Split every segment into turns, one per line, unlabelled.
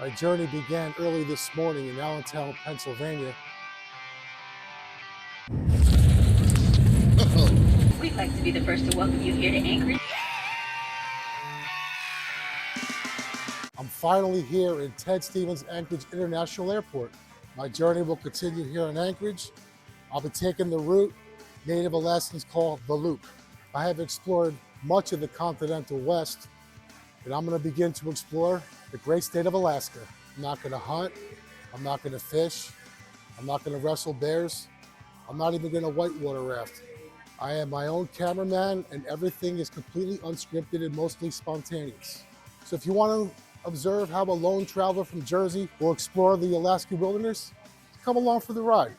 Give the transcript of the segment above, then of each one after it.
My journey began early this morning in Allentown, Pennsylvania.
We'd like to be the first to welcome you here to Anchorage.
I'm finally here in Ted Stevens Anchorage International Airport. My journey will continue here in Anchorage. I'll be taking the route Native Alaskans call the Loop. I have explored much of the continental West, and I'm going to begin to explore the great state of Alaska. I'm not going to hunt. I'm not going to fish. I'm not going to wrestle bears. I'm not even going to whitewater raft. I am my own cameraman, and everything is completely unscripted and mostly spontaneous. So if you want to observe how a lone traveler from Jersey will explore the Alaska wilderness, come along for the ride.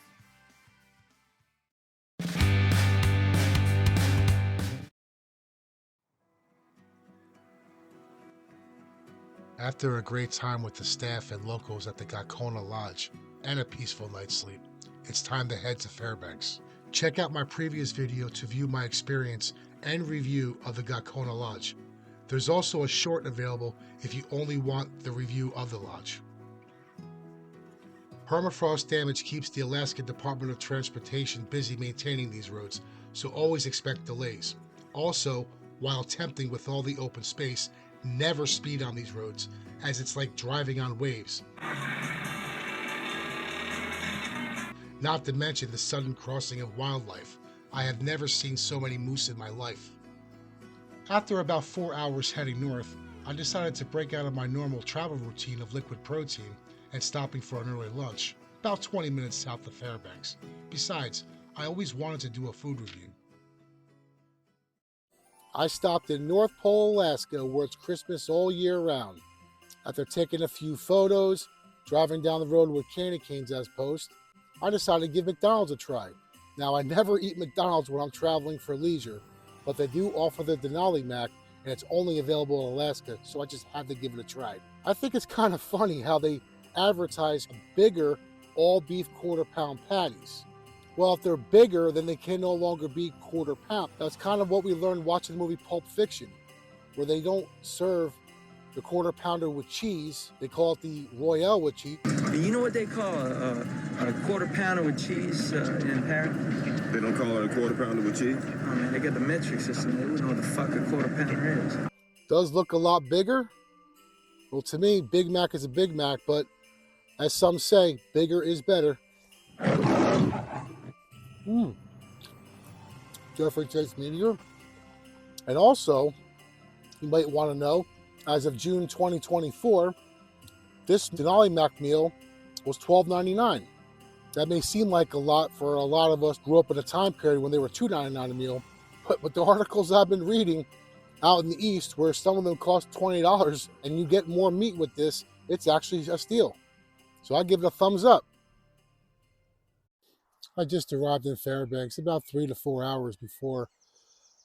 After a great time with the staff and locals at the Gakona Lodge and a peaceful night's sleep, it's time to head to Fairbanks. Check out my previous video to view my experience and review of the Gakona Lodge. There's also a short available if you only want the review of the lodge. Permafrost damage keeps the Alaska Department of Transportation busy maintaining these roads, so always expect delays. Also, while tempting with all the open space, never speed on these roads, as it's like driving on waves. Not to mention the sudden crossing of wildlife. I have never seen so many moose in my life. After about 4 hours heading north, I decided to break out of my normal travel routine of liquid protein and stopping for an early lunch, about 20 minutes south of Fairbanks. Besides, I always wanted to do a food review. I stopped in North Pole, Alaska, where it's Christmas all year round. After taking a few photos, driving down the road with candy canes as post, I decided to give McDonald's a try. Now, I never eat McDonald's when I'm traveling for leisure, but they do offer the Denali Mac, and it's only available in Alaska, so I just had to give it a try. I think it's kind of funny how they advertise bigger all-beef quarter-pound patties. Well, if they're bigger, then they can no longer be quarter pound. That's kind of what we learned watching the movie Pulp Fiction, where they don't serve the quarter pounder with cheese. They call it the Royale with cheese.
You know what they call a quarter pounder with cheese in Paris?
They don't call it a quarter pounder with cheese?
Oh man, they got the metric system. They wouldn't know what the fuck a quarter pounder is.
Does look a lot bigger. Well, to me, Big Mac is a Big Mac, but as some say, bigger is better. Definitely tastes meatier. And also, you might want to know, as of June 2024, this Denali Mac meal was $12.99. That may seem like a lot for a lot of us who grew up in a time period when they were $2.99 a meal, but with the articles I've been reading out in the East, where some of them cost $20 and you get more meat with this, it's actually a steal. So I give it a thumbs up. I just arrived in Fairbanks about 3 to 4 hours before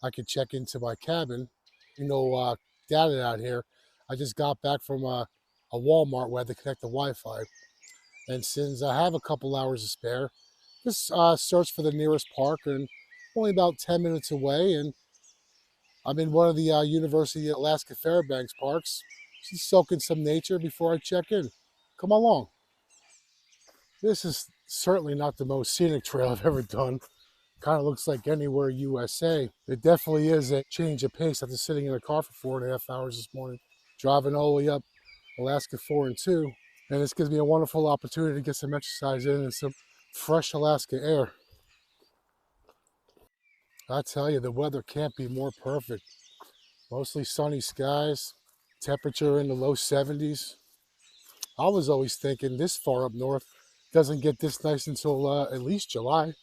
I could check into my cabin. Data out here. I just got back from a Walmart where I had to connect the Wi-Fi. And since I have a couple hours to spare, just searched for the nearest park, and only about 10 minutes away. And I'm in one of the University of Alaska Fairbanks parks, just soaking some nature before I check in. Come along. This is certainly not the most scenic trail I've ever done. Kind of looks like anywhere USA. It definitely is a change of pace after sitting in a car for 4.5 hours this morning, driving all the way up Alaska 4 and 2. And this gives me a wonderful opportunity to get some exercise in and some fresh Alaska air. I tell you, the weather can't be more perfect. Mostly sunny skies, temperature in the low 70s. I was always thinking this far up north doesn't get this nice until at least July.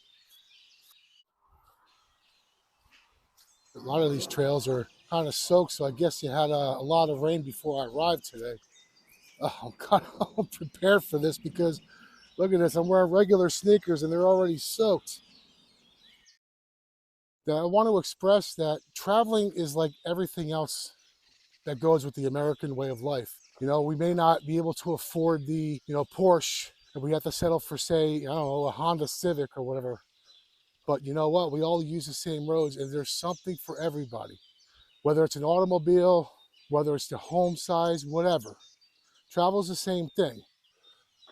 A lot of these trails are kind of soaked, so I guess you had a lot of rain before I arrived today. I'm kind of prepared for this because look at this, I'm wearing regular sneakers and they're already soaked. Now, I want to express that traveling is like everything else that goes with the American way of life. We may not be able to afford the, Porsche, and we have to settle for, say, a Honda Civic or whatever. But you know what? We all use the same roads, and there's something for everybody. Whether it's an automobile, whether it's the home size, whatever. Travel's the same thing.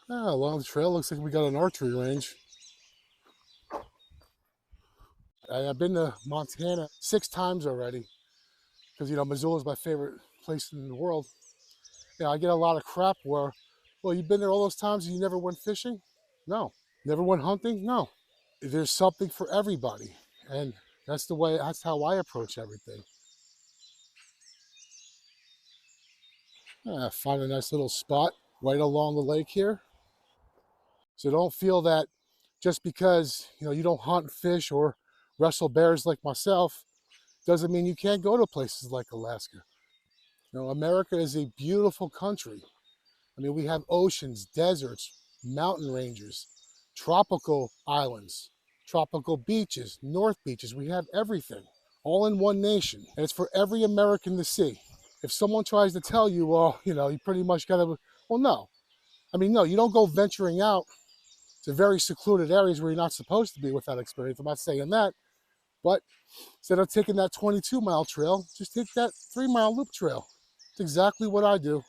Along the trail, looks like we got an archery range. I've been to Montana 6 times already because, you know, Missoula is my favorite place in the world. You know, I get a lot of crap where, well, you've been there all those times and you never went fishing? No. Never went hunting? No. There's something for everybody. And that's how I approach everything. Find a nice little spot right along the lake here. So don't feel that just because, you know, you don't hunt, fish, or wrestle bears like myself, doesn't mean you can't go to places like Alaska. You know, America is a beautiful country. I mean, we have oceans, deserts, mountain ranges, tropical islands, tropical beaches, north beaches. We have everything, all in one nation. And it's for every American to see. If someone tries to tell you, well, you know, you pretty much got to, well, no. I mean, no, you don't go venturing out to very secluded areas where you're not supposed to be without experience. I'm not saying that. But instead of taking that 22-mile trail, just take that 3-mile loop trail. It's exactly what I do.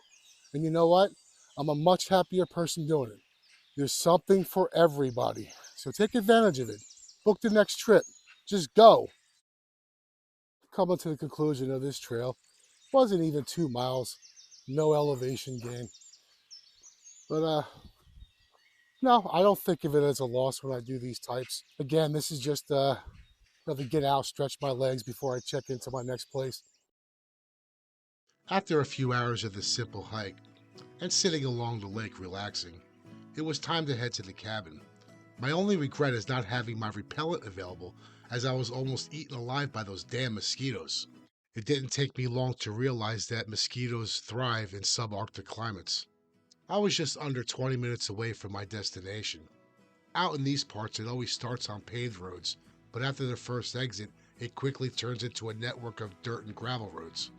And you know what? I'm a much happier person doing it. There's something for everybody. So take advantage of it. Book the next trip. Just go. Coming to the conclusion of this trail, wasn't even 2 miles, no elevation gain. But no, I don't think of it as a loss when I do these types. Again, this is just another get out, stretch my legs before I check into my next place. After a few hours of this simple hike and sitting along the lake relaxing, it was time to head to the cabin. My only regret is not having my repellent available, as I was almost eaten alive by those damn mosquitoes. It didn't take me long to realize that mosquitoes thrive in subarctic climates. I was just under 20 minutes away from my destination. Out in these parts, it always starts on paved roads, but after the first exit, it quickly turns into a network of dirt and gravel roads.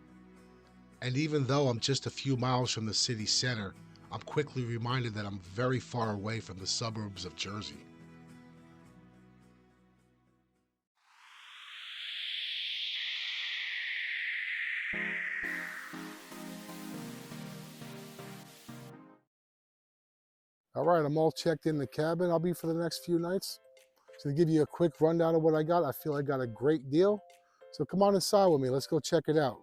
And even though I'm just a few miles from the city center, I'm quickly reminded that I'm very far away from the suburbs of Jersey. All right, I'm all checked in the cabin. I'll be for the next few nights. So to give you a quick rundown of what I got, I feel I got a great deal. So come on inside with me. Let's go check it out.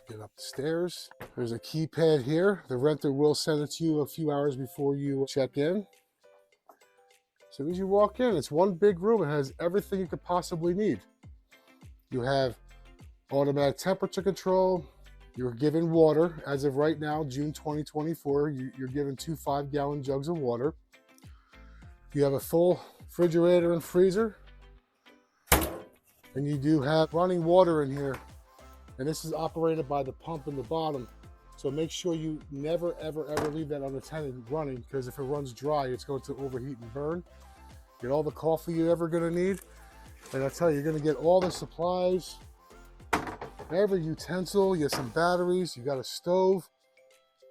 Get up the stairs. There's a keypad here. The renter will send it to you a few hours before you check in. As soon as you walk in, it's one big room. It has everything you could possibly need. You have automatic temperature control. You're given water. As of right now, June 2024, you're given 2 5-gallon jugs of water. You have a full refrigerator and freezer. And you do have running water in here. And this is operated by the pump in the bottom. So make sure you never, ever, ever leave that unattended running, because if it runs dry, it's going to overheat and burn. Get all the coffee you're ever gonna need. And I tell you, you're gonna get all the supplies, every utensil. You have some batteries, you got a stove.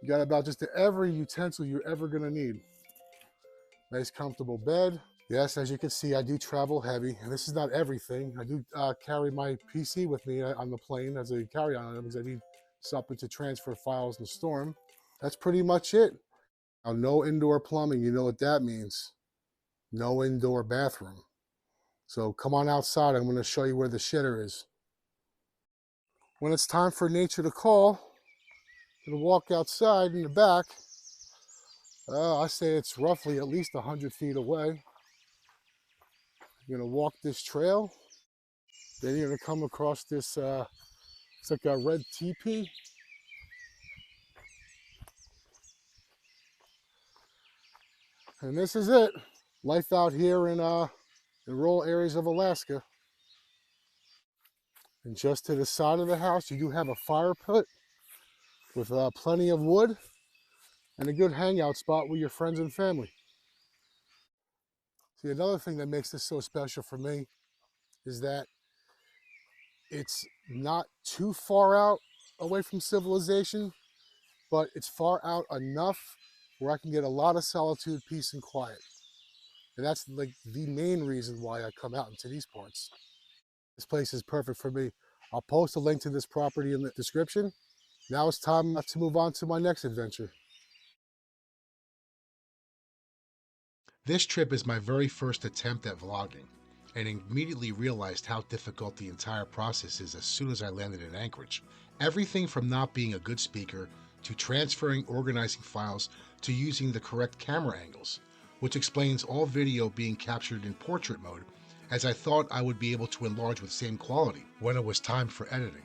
You got about just every utensil you're ever gonna need. Nice comfortable bed. Yes, as you can see, I do travel heavy, and this is not everything. I do carry my PC with me on the plane as a carry-on item because I need something to transfer files in the storm. That's pretty much it. Now, no indoor plumbing, you know what that means. No indoor bathroom. So come on outside, I'm gonna show you where the shitter is. When it's time for nature to call, I'm gonna walk outside in the back. I say it's roughly at least 100 feet away. You're gonna walk this trail, then you're gonna come across this, it's like a red teepee. And this is it. Life out here in rural areas of Alaska. And just to the side of the house, you do have a fire pit with plenty of wood and a good hangout spot with your friends and family. See, another thing that makes this so special for me is that it's not too far out away from civilization, but it's far out enough where I can get a lot of solitude, peace, and quiet. And that's like the main reason why I come out into these parts. This place is perfect for me. I'll post a link to this property in the description. Now it's time to move on to my next adventure. This trip is my very first attempt at vlogging, and immediately realized how difficult the entire process is as soon as I landed in Anchorage. Everything from not being a good speaker, to transferring, organizing files, to using the correct camera angles, which explains all video being captured in portrait mode, as I thought I would be able to enlarge with same quality when it was time for editing.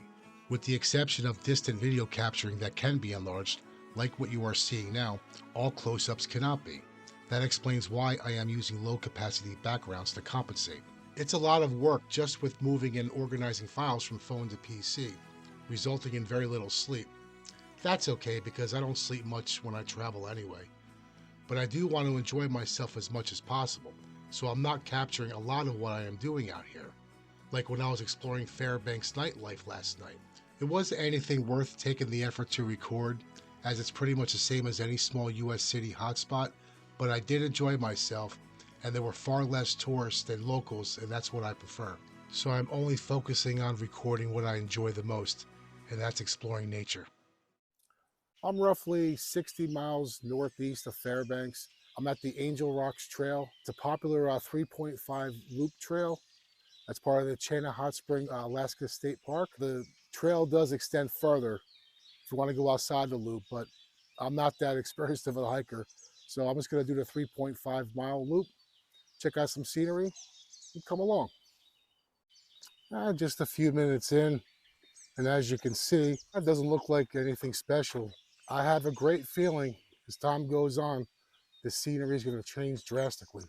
With the exception of distant video capturing that can be enlarged, like what you are seeing now, all close-ups cannot be. That explains why I am using low capacity backgrounds to compensate. It's a lot of work just with moving and organizing files from phone to PC, resulting in very little sleep. That's okay because I don't sleep much when I travel anyway. But I do want to enjoy myself as much as possible, so I'm not capturing a lot of what I am doing out here. Like when I was exploring Fairbanks nightlife last night. It wasn't anything worth taking the effort to record, as it's pretty much the same as any small US city hotspot, but I did enjoy myself, and there were far less tourists than locals, and that's what I prefer. So I'm only focusing on recording what I enjoy the most, and that's exploring nature. I'm roughly 60 miles northeast of Fairbanks. I'm at the Angel Rocks Trail. It's a popular 3.5 loop trail. That's part of the Chena Hot Spring, Alaska State Park. The trail does extend further if you want to go outside the loop, but I'm not that experienced of a hiker. So I'm just going to do the 3.5 mile loop, check out some scenery, and come along. Just a few minutes in, and as you can see, it doesn't look like anything special. I have a great feeling as time goes on, the scenery is going to change drastically.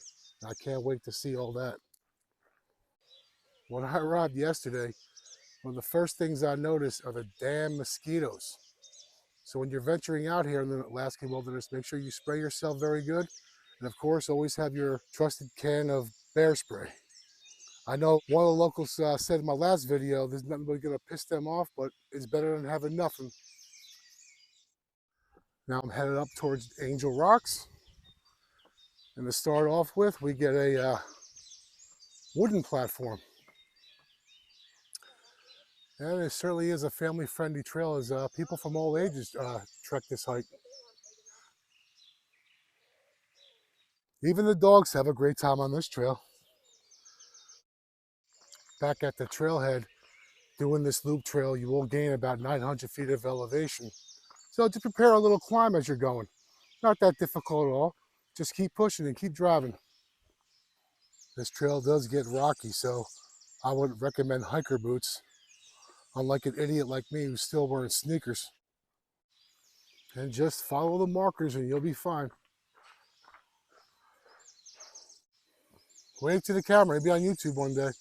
I can't wait to see all that. When I arrived yesterday, one of the first things I noticed are the damn mosquitoes. So when you're venturing out here in the Alaskan wilderness, make sure you spray yourself very good. And of course, always have your trusted can of bear spray. I know one of the locals said in my last video, there's nothing really gonna piss them off, but it's better than having nothing. Now I'm headed up towards Angel Rocks. And to start off with, we get a wooden platform. And it certainly is a family-friendly trail as people from all ages trek this hike. Even the dogs have a great time on this trail. Back at the trailhead, doing this loop trail, you will gain about 900 feet of elevation. So to prepare a little climb as you're going. Not that difficult at all. Just keep pushing and keep driving. This trail does get rocky, so I would recommend hiker boots, unlike an idiot like me who's still wearing sneakers. And just follow the markers and you'll be fine. Wave to the camera, it'll be on YouTube one day.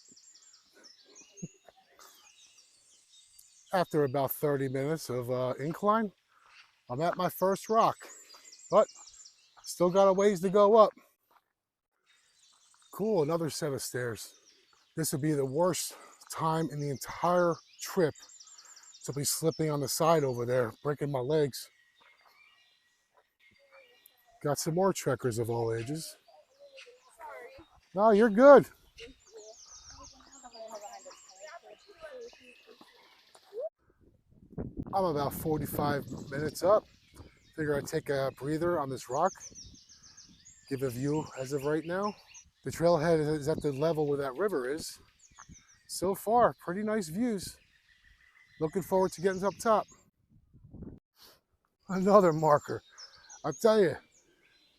After about 30 minutes of incline, I'm at my first rock, but still got a ways to go up. Cool, another set of stairs. This would be the worst time in the entire trip to be slipping on the side over there, breaking my legs. Got some more trekkers of all ages. No, you're good. I'm about 45 minutes up. Figure I'd take a breather on this rock. Give a view as of right now. The trailhead is at the level where that river is. So far, pretty nice views. Looking forward to getting up top. Another marker. I tell you,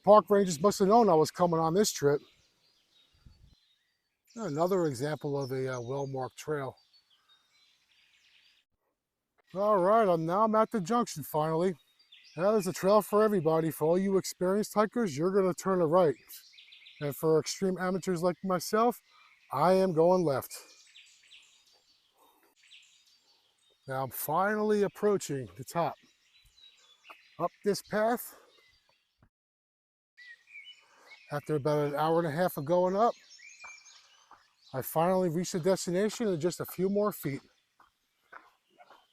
park rangers must have known I was coming on this trip. Another example of a well-marked trail. All right, now I'm at the junction finally. Now there's a trail for everybody. For all you experienced hikers, you're gonna turn to right. And for extreme amateurs like myself, I am going left. Now I'm finally approaching the top. Up this path, after about an hour and a half of going up, I finally reached the destination in just a few more feet.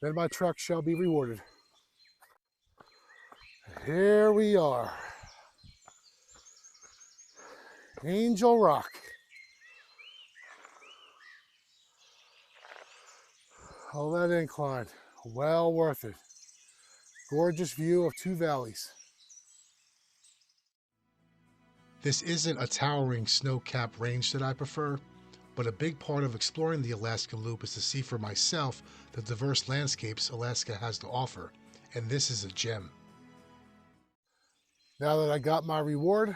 Then my trek shall be rewarded. Here we are. Angel Rock. All that incline, well worth it. Gorgeous view of two valleys. This isn't a towering snow-capped range that I prefer, but a big part of exploring the Alaskan Loop is to see for myself the diverse landscapes Alaska has to offer, and this is a gem. Now that I got my reward, I'm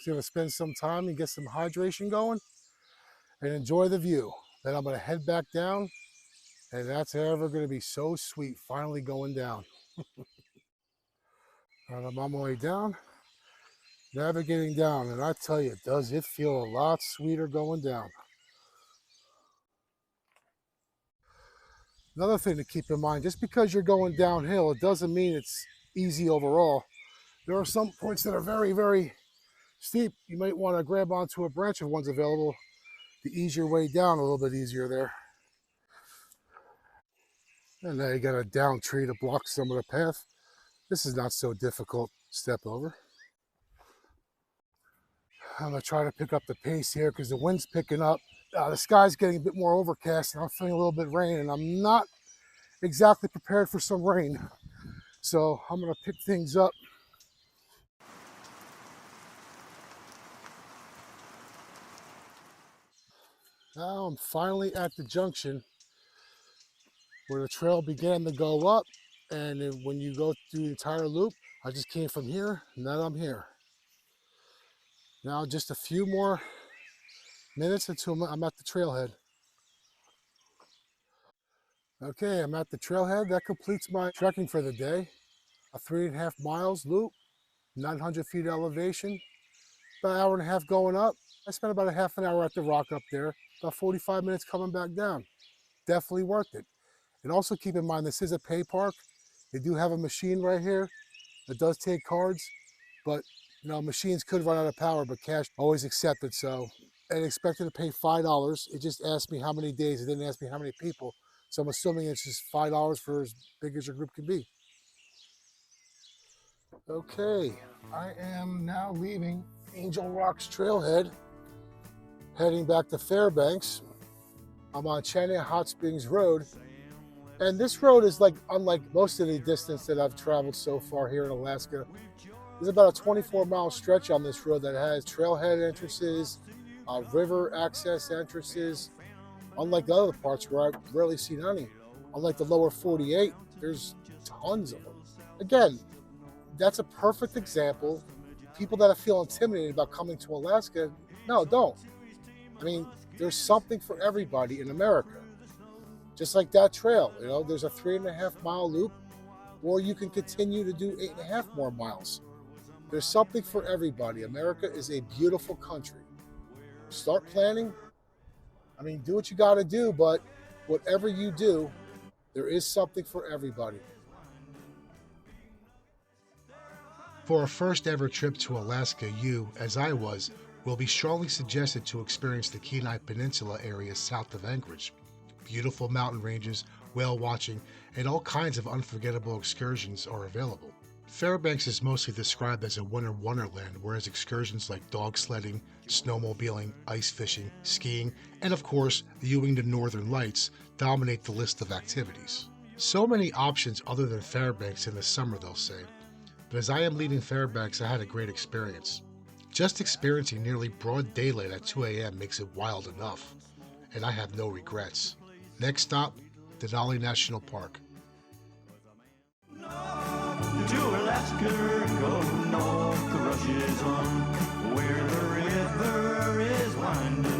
going to spend some time and get some hydration going and enjoy the view. Then I'm going to head back down, and that's ever going to be so sweet, finally going down. And I'm on my way down, navigating down, and I tell you, does it feel a lot sweeter going down. Another thing to keep in mind, just because you're going downhill, it doesn't mean it's easy overall. There are some points that are very, very steep. You might want to grab onto a branch if one's available to ease your way down a little bit easier there. And now you got a down tree to block some of the path. This is not so difficult to step over. I'm going to try to pick up the pace here because the wind's picking up. The sky's getting a bit more overcast and I'm feeling a little bit of rain, and I'm not exactly prepared for some rain. So I'm going to pick things up. Now I'm finally at the junction where the trail began to go up, and then when you go through the entire loop, I just came from here, and now I'm here. Now just a few more minutes until I'm at the trailhead. Okay, I'm at the trailhead. That completes my trekking for the day. A 3.5 miles loop, 900 feet elevation, about an hour and a half going up. I spent about a half an hour at the rock up there, about 45 minutes coming back down. Definitely worth it. And also keep in mind, this is a pay park. They do have a machine right here that does take cards, but you know, machines could run out of power, but cash always accepted. So, and expected to pay $5. It just asked me how many days. It didn't ask me how many people. So I'm assuming it's just $5 for as big as your group can be. Okay, I am now leaving Angel Rocks Trailhead, heading back to Fairbanks. I'm on Chania Hot Springs Road. And this road is like, unlike most of the distance that I've traveled so far here in Alaska, there's about a 24-mile stretch on this road that has trailhead entrances, river access entrances, unlike the other parts where I've rarely seen any. Unlike the lower 48, there's tons of them. Again, that's a perfect example. People that feel intimidated about coming to Alaska, no, don't. I mean, there's something for everybody in America. Just like that trail, you know, there's a 3.5 mile loop, or you can continue to do 8.5 more miles. There's something for everybody. America is a beautiful country. Start planning. I mean, do what you got to do, but whatever you do, there is something for everybody. For a first ever trip to Alaska, you, as I was, will be strongly suggested to experience the Kenai Peninsula area south of Anchorage. Beautiful mountain ranges, whale watching, and all kinds of unforgettable excursions are available. Fairbanks is mostly described as a winter wonderland, whereas excursions like dog sledding, snowmobiling, ice fishing, skiing, and of course, viewing the northern lights dominate the list of activities. So many options other than Fairbanks in the summer, they'll say. But as I am leaving Fairbanks, I had a great experience. Just experiencing nearly broad daylight at 2 a.m. makes it wild enough, and I have no regrets. Next stop, Denali National Park.
To Alaska, go north, the rush is on, where the river is winding.